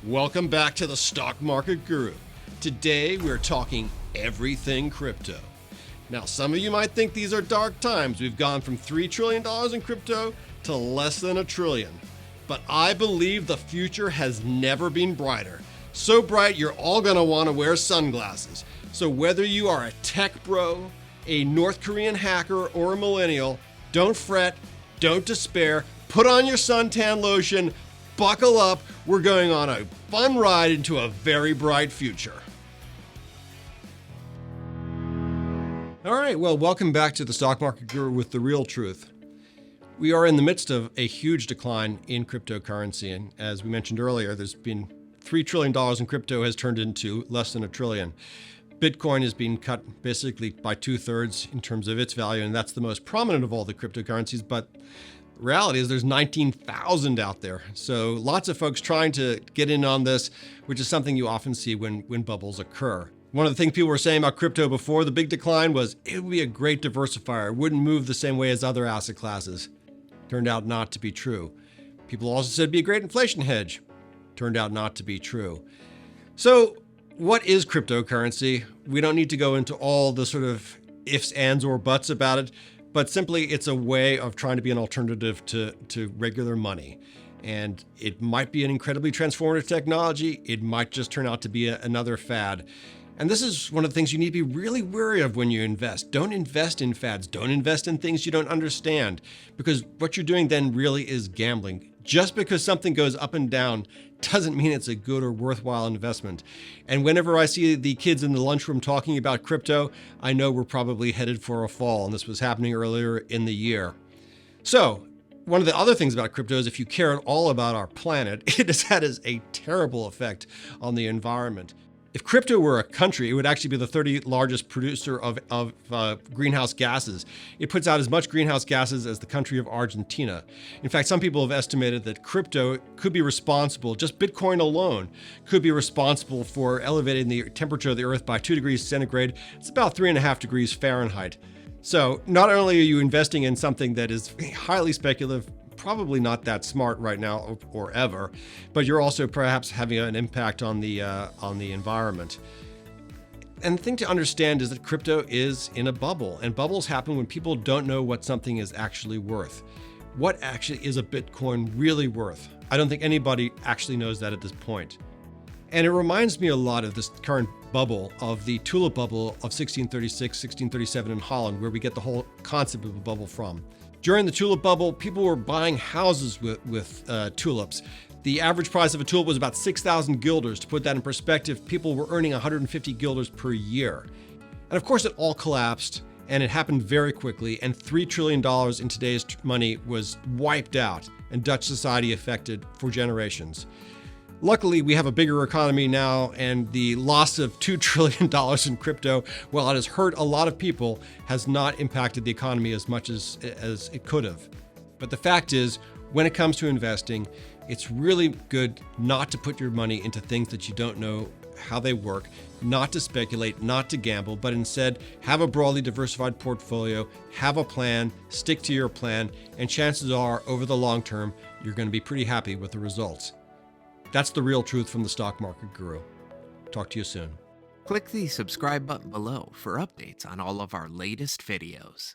Welcome back to the Stock Market Guru. Today we're talking everything crypto. Now, some of you might think these are dark times. We've gone from $3 trillion in crypto to less than $1 trillion. But I believe the future has never been brighter. So bright, you're all gonna wanna wear sunglasses. So whether you are a tech bro, a North Korean hacker, or a millennial, don't fret, don't despair, put on your suntan lotion, buckle up, we're going on a fun ride into a very bright future. All right, well, welcome back to the Stock Market Guru with the real truth. We are in the midst of a huge decline in cryptocurrency, and as we mentioned earlier, there's been $3 trillion in crypto has turned into less than $1 trillion. Bitcoin has been cut basically by 2/3 in terms of its value, and that's the most prominent of all the cryptocurrencies, but the reality is there's 19,000 out there. So lots of folks trying to get in on this, which is something you often see when bubbles occur. One of the things people were saying about crypto before the big decline was it would be a great diversifier. It wouldn't move the same way as other asset classes. Turned out not to be true. People also said it'd be a great inflation hedge. Turned out not to be true. So what is cryptocurrency? We don't need to go into all the sort of ifs, ands, or buts about it, but simply it's a way of trying to be an alternative to regular money. And it might be an incredibly transformative technology. It might just turn out to be another fad. And this is one of the things you need to be really wary of when you invest. Don't invest in fads. Don't invest in things you don't understand, because what you're doing then really is gambling. Just because something goes up and down doesn't mean it's a good or worthwhile investment. And whenever I see the kids in the lunchroom talking about crypto, I know we're probably headed for a fall, and this was happening earlier in the year. So one of the other things about crypto is if you care at all about our planet, it has had a terrible effect on the environment. If crypto were a country, it would actually be the 30th largest producer of greenhouse gases. It puts out as much greenhouse gases as the country of Argentina. In fact, some people have estimated that crypto could be responsible, just Bitcoin alone, could be responsible for elevating the temperature of the Earth by 2 degrees centigrade. It's about 3.5 degrees Fahrenheit. So not only are you investing in something that is highly speculative, probably not that smart right now or ever, but you're also perhaps having an impact on the environment. And the thing to understand is that crypto is in a bubble, and bubbles happen when people don't know what something is actually worth. What actually is a Bitcoin really worth? I don't think anybody actually knows that at this point. And it reminds me a lot of this current bubble, of the Tulip Bubble of 1636, 1637 in Holland, where we get the whole concept of a bubble from. During the Tulip Bubble, people were buying houses with tulips. The average price of a tulip was about 6,000 guilders. To put that in perspective, people were earning 150 guilders per year. And of course, it all collapsed, and it happened very quickly, and $3 trillion in today's money was wiped out, and Dutch society affected for generations. Luckily, we have a bigger economy now, and the loss of $2 trillion in crypto, while it has hurt a lot of people, has not impacted the economy as much as it could have. But the fact is, when it comes to investing, it's really good not to put your money into things that you don't know how they work, not to speculate, not to gamble, but instead have a broadly diversified portfolio, have a plan, stick to your plan, and chances are, over the long term, you're going to be pretty happy with the results. That's the real truth from the Stock Market Guru. Talk to you soon. Click the subscribe button below for updates on all of our latest videos.